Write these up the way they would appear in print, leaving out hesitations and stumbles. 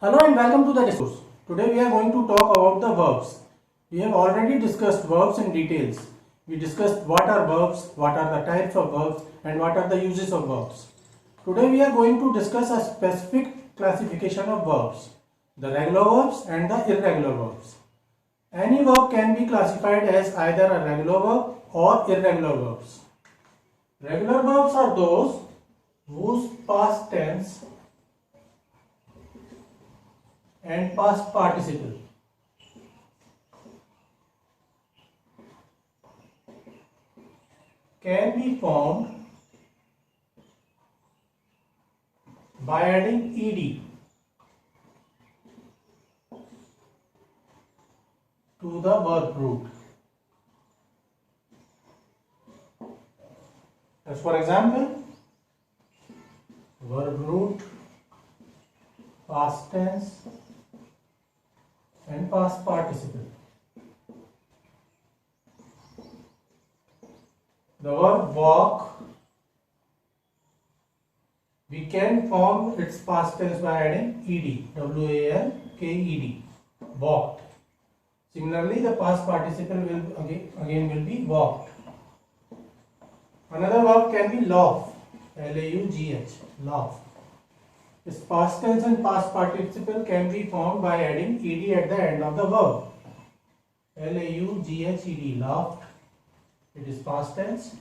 Hello and welcome to the Discourse. Today we are going to talk about the verbs. We have already discussed verbs in details. We discussed what are verbs, what are the types of verbs, and what are the uses of verbs. Today we are going to discuss a specific classification of verbs, the regular verbs and the irregular verbs. Any verb can be classified as either a regular verb or irregular verbs. Regular verbs are those whose past tense and past participle can be formed by adding ed to the verb root. As for example, verb root, past tense and past participle. The verb walk, we can form its past tense by adding ed, W-A-L-K-E-D, walked. Similarly, the past participle will again will be walked. Another verb can be laugh, L-A-U-G-H, laugh. Its past tense and past participle can be formed by adding ed at the end of the verb. L-A-U-G-H-E-D, laughed. It is past tense,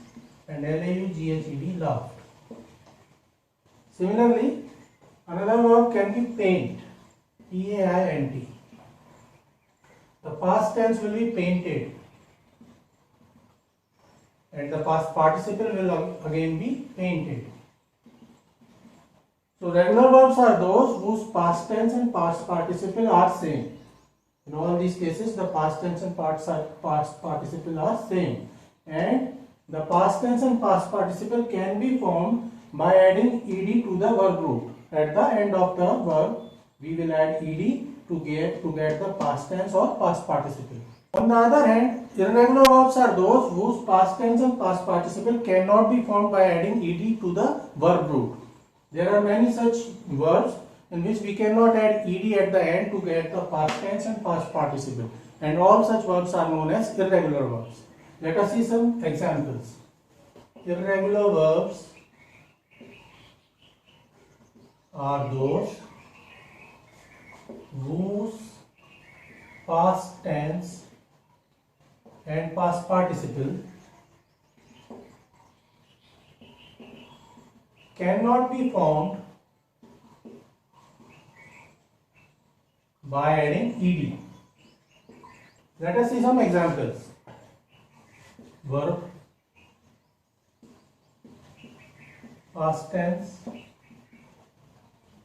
and L-A-U-G-H-E-D, laughed. Similarly, another verb can be paint, P-A-I-N-T. The past tense will be painted, and the past participle will again be painted. So regular verbs are those whose past tense and past participle are same. In all these cases, the past tense and past participle are same, and the past tense and past participle can be formed by adding ed to the verb root. At the end of the verb, we will add ed to get the past tense or past participle. On the other hand, irregular verbs are those whose past tense and past participle cannot be formed by adding ed to the verb root. There are many such verbs in which we cannot add ed at the end to get the past tense and past participle, and all such verbs are known as irregular verbs. Let us see some examples. Irregular verbs are those whose past tense and past participle cannot be formed by adding ed. Let us see some examples. Verb, past tense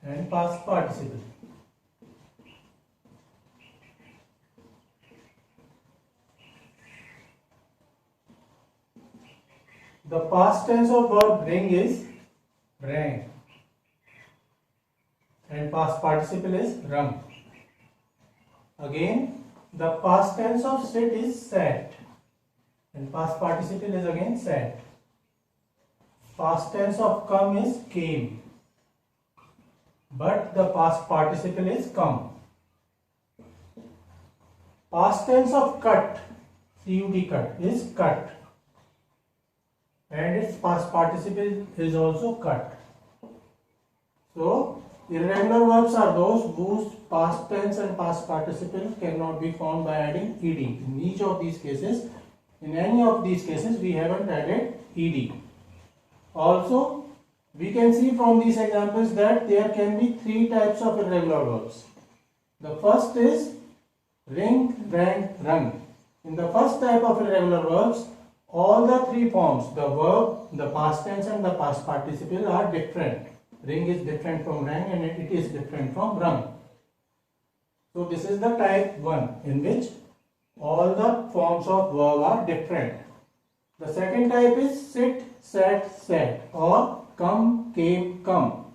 and past participle. The past tense of verb bring is rang, and past participle is rung. Again, the past tense of sit is sat, and past participle is again sat. Past tense of come is came, but the past participle is come. Past tense of cut, C-U-T, cut, is cut, and its past participle is also cut. So, irregular verbs are those whose past tense and past participle cannot be formed by adding ed. In each of these cases, in any of these cases, we haven't added ed. Also, we can see from these examples that there can be three types of irregular verbs. The first is ring, rang, rung. In the first type of irregular verbs, all the three forms, the verb, the past tense and the past participle, are different. Ring is different from rang, and it is different from rung. So this is the type 1, in which all the forms of verb are different. The second type is sit, sat, sat, or come, came, come.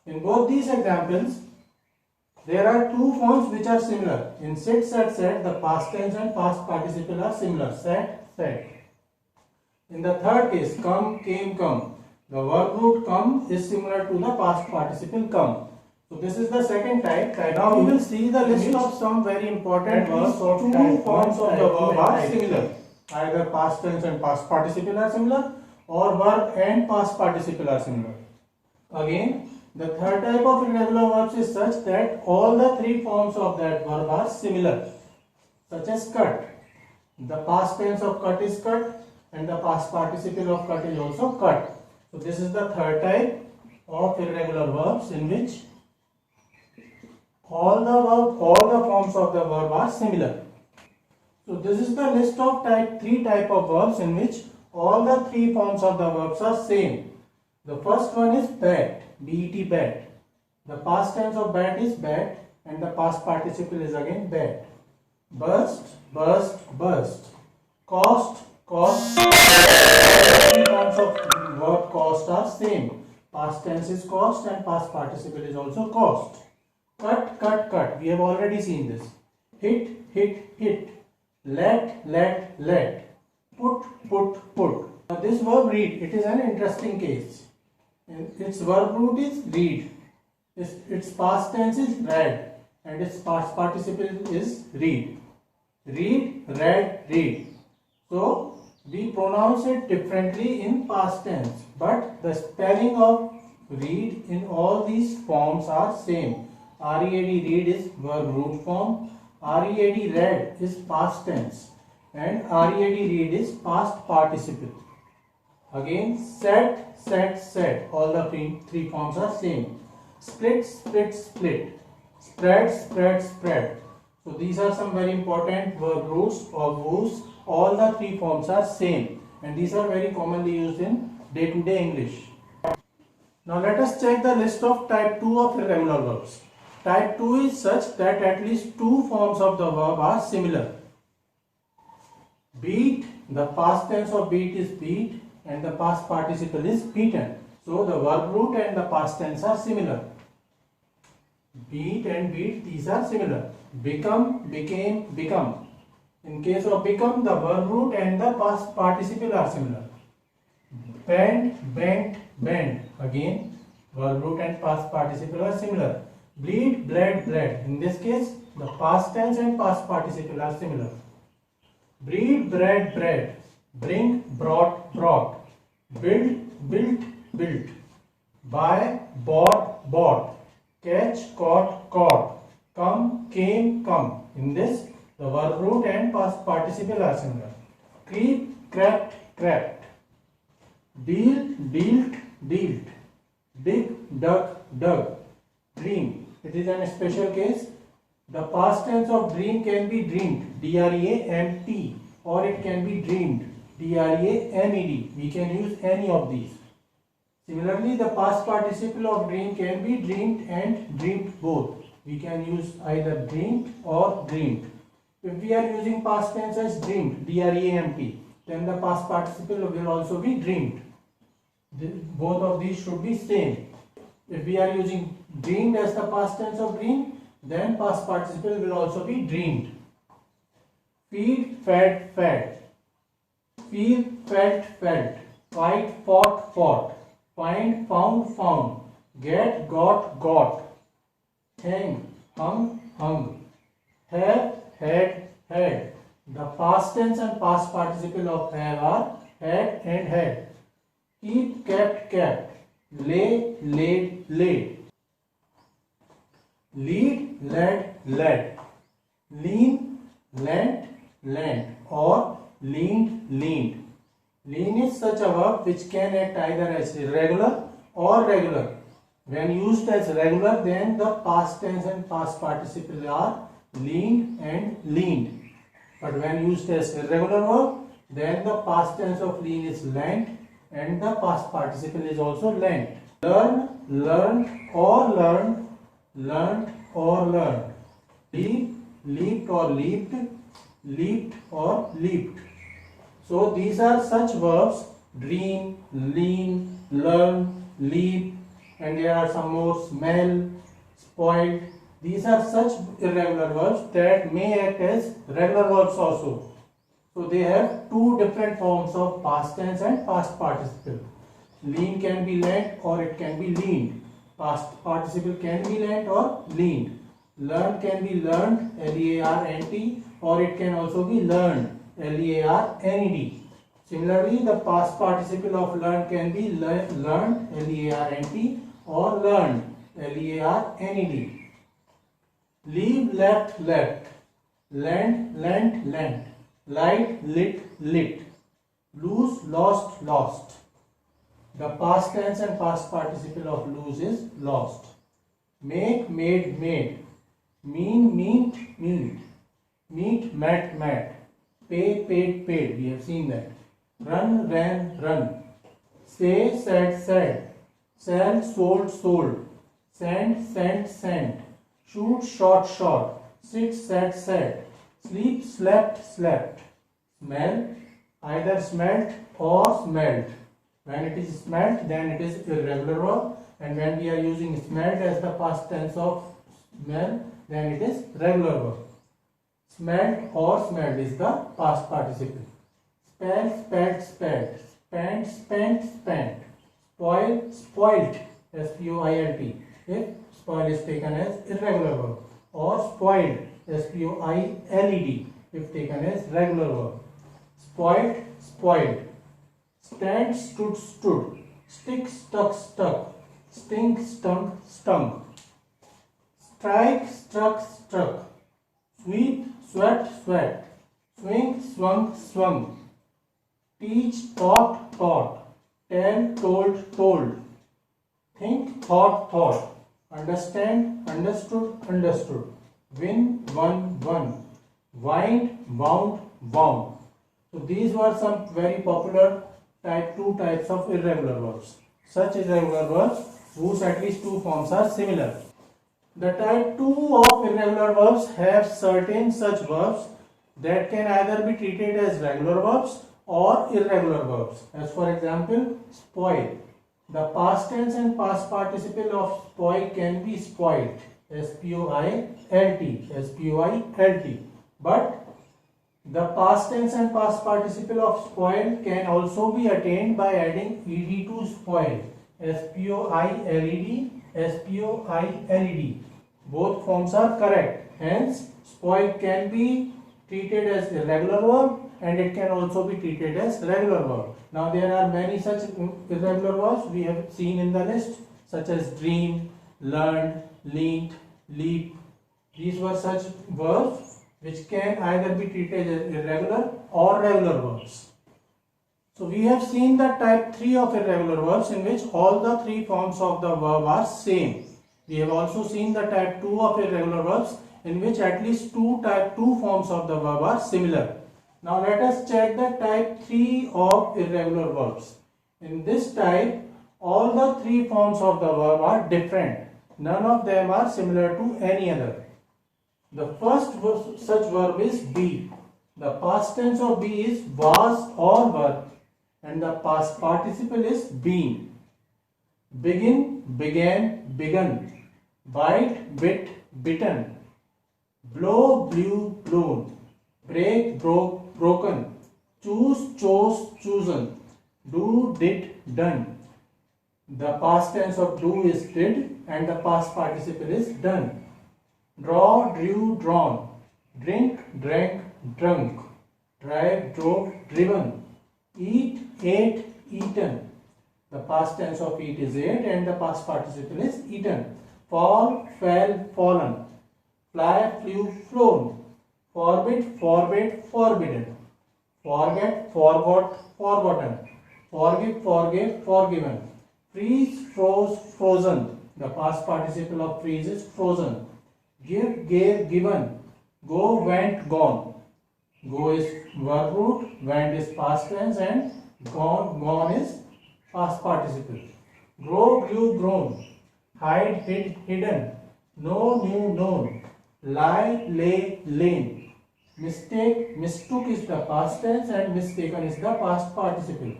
In both these examples, there are two forms which are similar. In sit, sat, sat, the past tense and past participle are similar, sat, sat. In the third case, come, came, come, the verb root come is similar to the past participle come. So this is the second type. Now we will see the list of some very important verbs. Two forms of the verb are similar. Either past tense and past participle are similar, or verb and past participle are similar. Again, the third type of irregular verbs is such that all the three forms of that verb are similar, such as cut. The past tense of cut is cut, and the past participle of cut is also cut. So this is the third type of irregular verbs in which all the forms of the verb are similar. So this is the list of three type of verbs in which all the three forms of the verbs are same. The first one is bat, bet, bat. The past tense of bat is bat, and the past participle is again bat. Burst, burst, burst. Cost, cost. Three forms of verb cost are same. Past tense is cost and past participle is also cost. Cut, cut, cut. We have already seen this. Hit, hit, hit. Let, let, let. Put, put, put. Now this verb read, it is an interesting case. Its verb root is read. Its past tense is read. And its past participle is read. Read, read, read. So we pronounce it differently in past tense. But the spelling of read in all these forms are same. R-E-A-D, read is verb root form. R-E-A-D, read is past tense. And R-E-A-D, read is past participle. Again, set, set, set. All the three forms are same. Split, split, split. Spread, spread, spread. So these are some very important verb roots or woos. All the three forms are same. And these are very commonly used in day-to-day English. Now let us check the list of type 2 of irregular verbs. Type 2 is such that at least two forms of the verb are similar. Beat, the past tense of beat is beat and the past participle is beaten. So the verb root and the past tense are similar. Beat and beat, these are similar. Become, became, become. In case of become, the verb root and the past participle are similar. Bend, bent, bend. Again, verb root and past participle are similar. Bleed, bled, bled. In this case, the past tense and past participle are similar. Breed, bred, bred. Bring, brought, brought. Build, built, built. Buy, bought, bought. Catch, caught, caught. Come, came, come. In this, the verb root and past participle are similar. Creep, crept, crept. Deal, dealt, dealt. Dig, dug, dug. Dream. It is a special case. The past tense of dream can be dreamed, D-R-E-A-M-T, or it can be dreamed, D-R-E-A-M-E-D. We can use any of these. Similarly, the past participle of dream can be dreamed and dreamed both. We can use either dreamed or dreamed. If we are using past tense as dreamed, D-R-E-A-M-T, then the past participle will also be dreamed. Both of these should be same. If we are using dreamed as the past tense of dream, then past participle will also be dreamed. Feed, fed, fed. Feel, felt, felt. Fight, fought, fought. Find, found, found. Get, got, got. Hang, hung, hung. Have, had, had. The past tense and past participle of have are had and had. Keep, kept, kept. Lay, laid, laid. Lead, led, led. Lean, lent, lent, or leaned, leaned. Lean is such a verb which can act either as irregular or regular. When used as regular, then the past tense and past participle are leaned and leaned. But when used as irregular verb, then the past tense of lean is lent and the past participle is also lent. Learn, learned or learned, learned or learned. Leap, leaped or leaped, leaped or leaped. So these are such verbs: dream, lean, learn, leap, and there are some more: smell, spoiled. These are such irregular verbs that may act as regular verbs also. So they have two different forms of past tense and past participle. Lean can be lent or it can be leaned. Past participle can be learnt or leaned. Learn can be learned, L-E-A-R-N-T, or it can also be learned, L-E-A-R-N-E-D. Similarly, the past participle of learn can be learned, L-E-A-R-N-T, or learned, L-E-A-R-N-E-D. Leave, left, left. Lend, lent, lent. Light, lit, lit. Lose, lost, lost. The past tense and past participle of lose is lost. Make, made, made. Mean, meet, meet. Meet, met, met. Pay, paid, paid. We have seen that. Run, ran, run. Say, said, said. Sell, sold, sold. Send, sent, sent. Shoot, shot, shot. Sit, sat, sat. Sleep, slept, slept. Smell, either smelt or smelt. When it is smelt, then it is irregular verb, and when we are using smelt as the past tense of smell, then it is regular verb. Smelt or smelled is the past participle. Spell, spelt, spelt. Spent, spent, spent. Spoil, spoilt, S-P-O-I-L-T, if spoil is taken as irregular verb, or spoiled, S-P-O-I-L-E-D, if taken as regular verb. Spoilt, spoiled. Stand, stood, stood. Stick, stuck, stuck. Stink, stunk, stunk. Strike, struck, struck. Sweep, sweat, sweat. Swing, swung, swung. Teach, taught, taught. Tell, told, told. Think, thought, thought. Understand, understood, understood. Win, won, won. Wind, wound, wound. So these were some very popular two types of irregular verbs. Such irregular verbs whose at least two forms are similar. The type 2 of irregular verbs have certain such verbs that can either be treated as regular verbs or irregular verbs. As for example, spoil. The past tense and past participle of spoil can be spoilt, S-P-O-I-L-T, S-P-O-I-L-T. But the past tense and past participle of spoil can also be attained by adding ed to spoil, S-P-O-I-L-E-D, S-P-O-I-L-E-D. Both forms are correct. Hence, spoil can be treated as irregular verb and it can also be treated as regular verb. Now there are many such irregular verbs we have seen in the list, such as dream, learned, leaned, leap. These were such verbs which can either be treated as irregular or regular verbs. So we have seen the type 3 of irregular verbs in which all the three forms of the verb are same. We have also seen the type 2 of irregular verbs in which at least type 2 forms of the verb are similar. Now let us check the type 3 of irregular verbs. In this type, all the three forms of the verb are different. None of them are similar to any other. The first such verb is be. The past tense of be is was or were, and the past participle is been. Begin, began, begun. Bite, bit, bitten. Blow, blew, blown. Break, broke, broken. Choose, chose, chosen. Do, did, done. The past tense of do is did and the past participle is done. Draw, drew, drawn. Drink, drank, drunk. Drive, drove, driven. Eat, ate, eaten. The past tense of eat is ate and the past participle is eaten. Fall, fell, fallen. Fly, flew, flown. Forbid, forbade, forbidden. Forget, forgot, forgotten. Forgive, forgave, forgiven. Freeze, froze, frozen. The past participle of freeze is frozen. Give, gave, given. Go, went, gone. Go is verb root, went is past tense and gone is past participle. Grow, grew, grown. Hide, hid, hidden. Know, knew, known. Lie, lay, lain. Mistake, mistook is the past tense and mistaken is the past participle.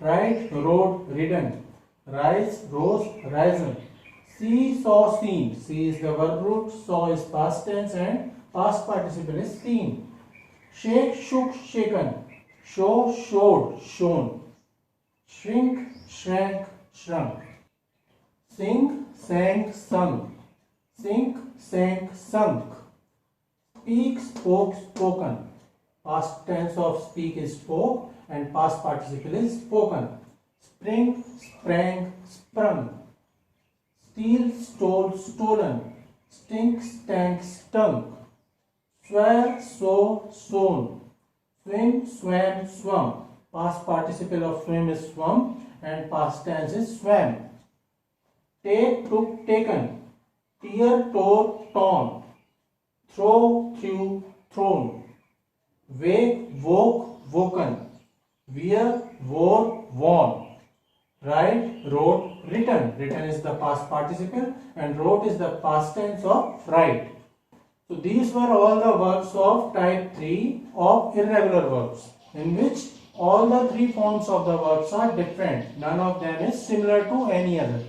Ride, rode, ridden. Rise, rose, risen. See, saw, seen. See is the verb root, saw is past tense and past participle is seen. Shake, shook, shaken. Show, showed, shown. Shrink, shrank, shrunk. Sing, sang, sung. Sink, sank, sunk. Speak, spoke, spoken. Past tense of speak is spoke and past participle is spoken. Spring, sprang, sprung. Steal, stole, stolen. Stink, stank, stunk. Swear, sow, sown. Swim, swam, swum. Past participle of swim is swum and past tense is swam. Take, took, taken. Tear, tore, torn. Throw, threw, thrown. Wake, woke, woken. Wear, wore, worn. Write, wrote, written. Written is the past participle and wrote is the past tense of write. So these were all the verbs of type 3 of irregular verbs, in which all the three forms of the verbs are different. None of them is similar to any other.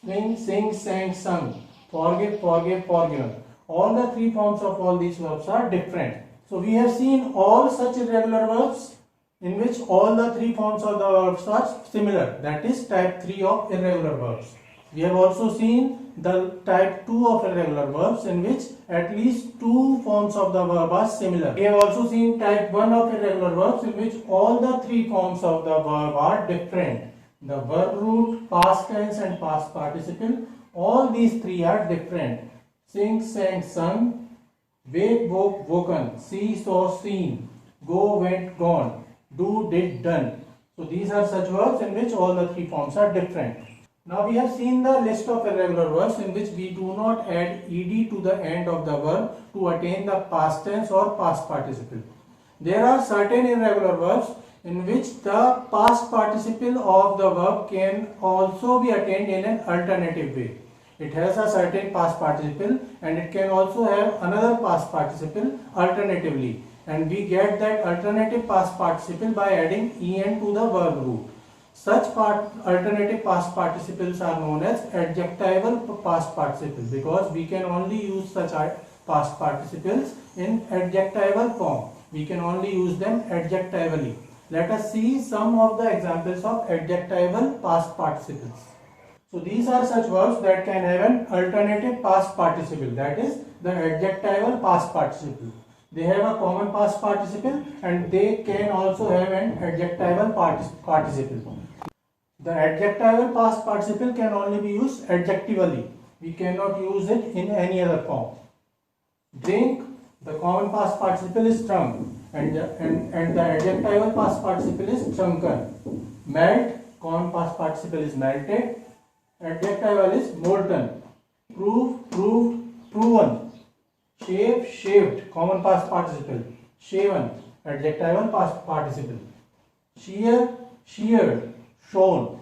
Swing, sing, sang, sung. Forgive, forgave, forgiven. All the three forms of all these verbs are different. So we have seen all such irregular verbs in which all the three forms of the verbs are similar. That is type 3 of irregular verbs. We have also seen the type 2 of irregular verbs in which at least two forms of the verb are similar. We have also seen type 1 of irregular verbs in which all the three forms of the verb are different. The verb root, past tense and past participle, all these three are different. Sing, sang, sung. Wake, woke, woken. See, saw, seen. Go, went, gone. Do, did, done. So these are such verbs in which all the three forms are different. Now we have seen the list of irregular verbs in which we do not add ed to the end of the verb to attain the past tense or past participle. There are certain irregular verbs in which the past participle of the verb can also be attained in an alternative way. It has a certain past participle and it can also have another past participle alternatively, and we get that alternative past participle by adding en to the verb root. Such alternative past participles are known as adjectival past participles because we can only use such past participles in adjectival form. We can only use them adjectively. Let us see some of the examples of adjectival past participles. So these are such verbs that can have an alternative past participle, that is the adjectival past participle. They have a common past participle and they can also have an adjectival participle. The adjectival past participle can only be used adjectively. We cannot use it in any other form. Drink, the common past participle is drunk and the adjectival past participle is drunken. Melt, common past participle is melted. Adjectival is molten. Prove, proved, proven. Shave, shaved, common past participle. Shaven, adjectival past participle. Shear, sheared, shown.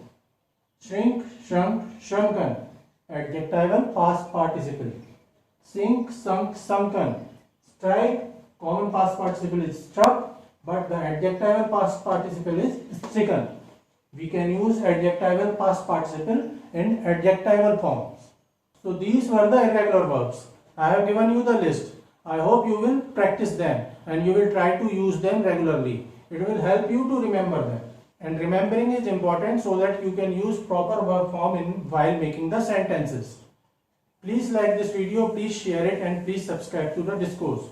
Shrink, shrunk, shrunken, adjectival past participle. Sink, sunk, sunken. Strike, common past participle is struck, but the adjectival past participle is stricken. We can use adjectival past participle in adjectival forms. So these were the irregular verbs. I have given you the list. I hope you will practice them and you will try to use them regularly. It will help you to remember them. And remembering is important so that you can use proper verb form while making the sentences. Please like this video, please share it and please subscribe to the Discourse.